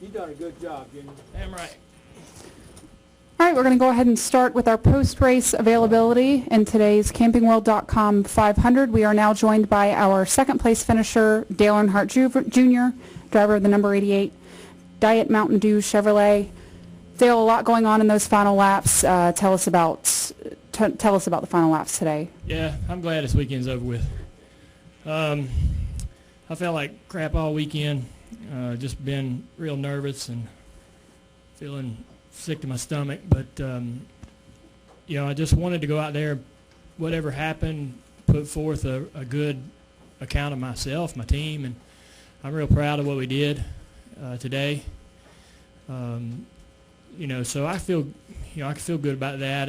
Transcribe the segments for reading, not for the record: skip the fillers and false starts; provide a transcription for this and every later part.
You done a good job, Junior. Damn right. All right, we're going to go ahead and start with our post-race availability in today's CampingWorld.com 500. We are now joined by our second-place finisher, Dale Earnhardt Jr., driver of the number 88 Diet Mountain Dew Chevrolet. Dale, a lot going on in those final laps. Tell us about the final laps today. Yeah, I'm glad this weekend's over with. I felt like crap all weekend. Just been real nervous and feeling sick to my stomach. But, I just wanted to go out there, whatever happened, put forth a good account of myself, my team, and I'm real proud of what we did today. So I feel, I can feel good about that.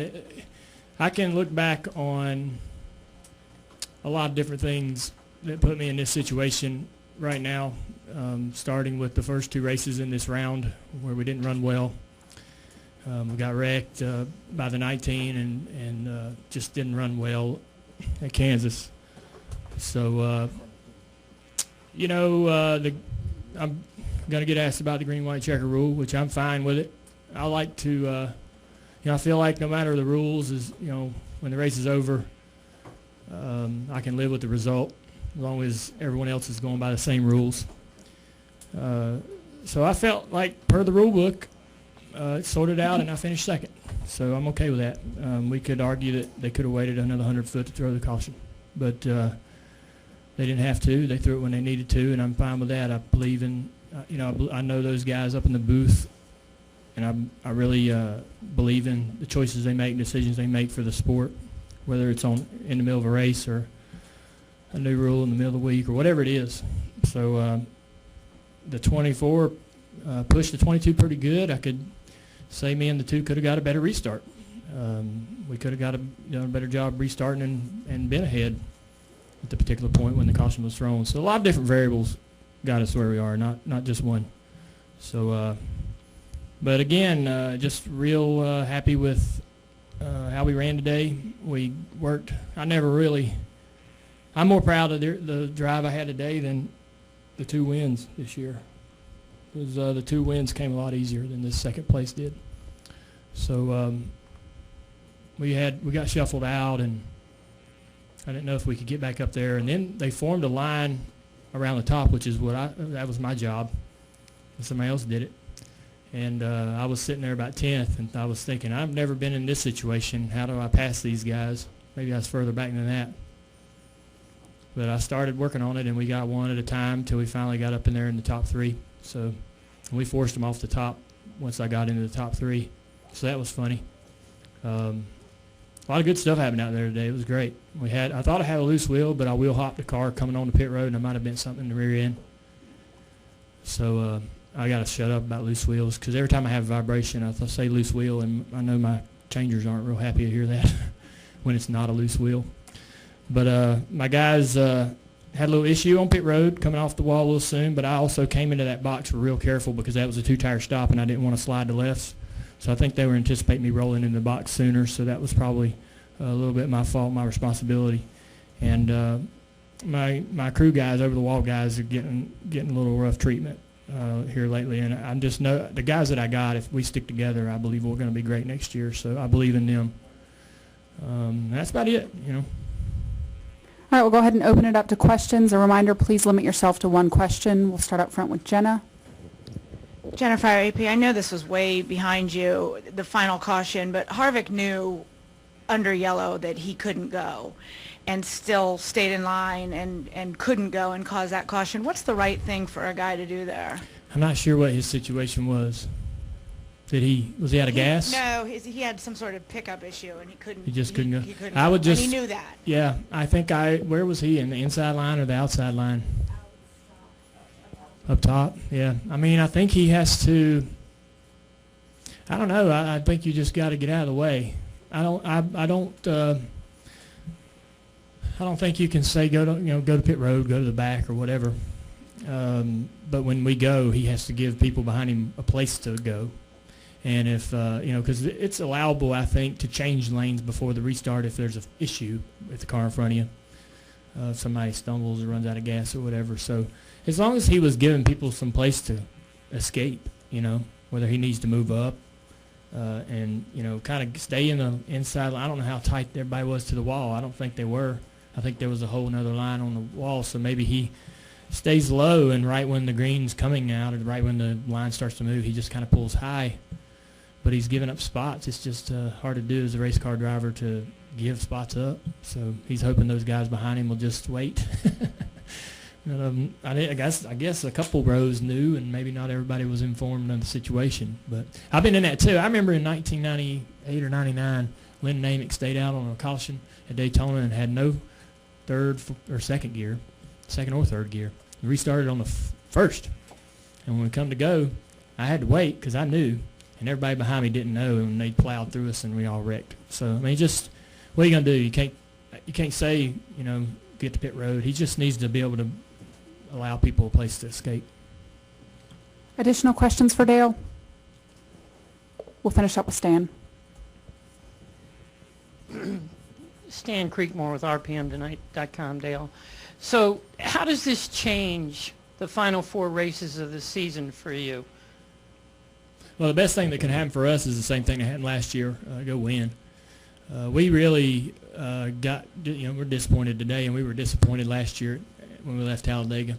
I can look back on a lot of different things that put me in this situation right now, starting with the first two races in this round where we didn't run well. We got wrecked by the 19 and just didn't run well at Kansas. So, I'm going to get asked about the green, white checker rule, which I'm fine with it. I like to, I feel like no matter the rules, when the race is over, I can live with the result as long as everyone else is going by the same rules. So I felt like, per the rule book, it sorted out and I finished second. So I'm okay with that. We could argue that they could have waited another 100 foot to throw the caution. But they didn't have to. They threw it when they needed to, and I'm fine with that. I believe in, I know those guys up in the booth, and I really believe in the choices they make, decisions they make for the sport, whether it's in the middle of a race or a new rule in the middle of the week or whatever it is. So the 24 pushed the 22 pretty good. I could say me and the 2 could have got a better restart. We could have got a better job restarting and been ahead at the particular point when the caution was thrown. So a lot of different variables got us where we are, not just one. So, but again, just real happy with how we ran today. We worked. I'm more proud of the drive I had today than the 2 wins this year. Because the 2 wins came a lot easier than this second place did. So we got shuffled out, and I didn't know if we could get back up there. And then they formed a line around the top, which is that was my job. And somebody else did it. And I was sitting there about 10th, and I was thinking, I've never been in this situation. How do I pass these guys? Maybe I was further back than that. But I started working on it, and we got one at a time until we finally got up in there in the top 3. So we forced them off the top once I got into the top 3. So that was funny. A lot of good stuff happened out there today. It was great. I thought I had a loose wheel, but I wheel hopped the car coming on the pit road, and I might have been something in the rear end. So I got to shut up about loose wheels, because every time I have a vibration, I say loose wheel, and I know my changers aren't real happy to hear that when it's not a loose wheel. But my guys had a little issue on pit road coming off the wall a little soon, but I also came into that box real careful because that was a 2-tire stop, and I didn't want to slide to lefts. So I think they were anticipating me rolling in the box sooner, so that was probably a little bit my fault, my responsibility. And my crew guys, over-the-wall guys, are getting a little rough treatment here lately. And I just know the guys that I got, if we stick together, I believe we're going to be great next year. So I believe in them. That's about it, All right, we'll go ahead and open it up to questions. A reminder, please limit yourself to one question. We'll start up front with Jenna. Jennifer, AP, I know this was way behind you, the final caution, but Harvick knew under yellow that he couldn't go and still stayed in line and couldn't go and cause that caution. What's the right thing for a guy to do there? I'm not sure what his situation was. Was he out of gas? No, he had some sort of pickup issue, and he couldn't. He just couldn't go. He couldn't. And he knew that. Yeah, I think where was he, in the inside line or the outside line? Up top. Yeah. I mean, I think he has to. I don't know. I think you just got to get out of the way. I don't think you can say go to pit road, go to the back or whatever. But when we go, he has to give people behind him a place to go. And if, because it's allowable, I think, to change lanes before the restart if there's an issue with the car in front of you. If somebody stumbles or runs out of gas or whatever. So as long as he was giving people some place to escape, you know, whether he needs to move up and, you know, kind of stay in the inside. I don't know how tight everybody was to the wall. I don't think they were. I think there was a whole another line on the wall, so maybe he stays low, and right when the green's coming out or right when the line starts to move, he just kind of pulls high. But he's giving up spots. It's just hard to do as a race car driver to give spots up. So he's hoping those guys behind him will just wait. I guess a couple rows knew, and maybe not everybody was informed of the situation. But I've been in that too. I remember in 1998 or 99, Lynn Namick stayed out on a caution at Daytona and had no third or second or third gear. He restarted on the first. And when we come to go, I had to wait because I knew, and everybody behind me didn't know, and they plowed through us and we all wrecked. So, I mean, just what are you going to do? You can't say, you know, get to pit road. He just needs to be able to allow people a place to escape. Additional questions for Dale? We'll finish up with Stan. Stan Creekmore with RPMtonight.com, Dale. So how does this change the final 4 races of the season for you? Well, the best thing that can happen for us is the same thing that happened last year, go win. We really we're disappointed today, and we were disappointed last year when we left Talladega.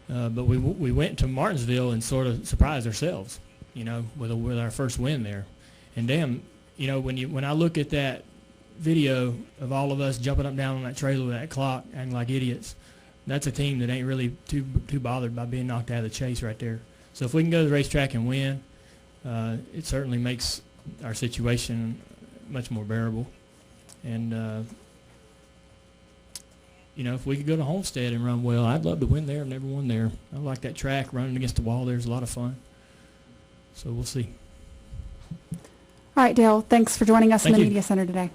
But we went to Martinsville and sort of surprised ourselves, you know, with our first win there. And damn, you know, when I look at that video of all of us jumping up and down on that trailer with that clock, acting like idiots, that's a team that ain't really too bothered by being knocked out of the chase right there. So if we can go to the racetrack and win, it certainly makes our situation much more bearable. And you know, if we could go to Homestead and run well, I'd love to win there. I've never won there. I like that track. Running against the wall there's a lot of fun. So we'll see. All right, Dale, thanks for joining us in Thank the you. Media Center today.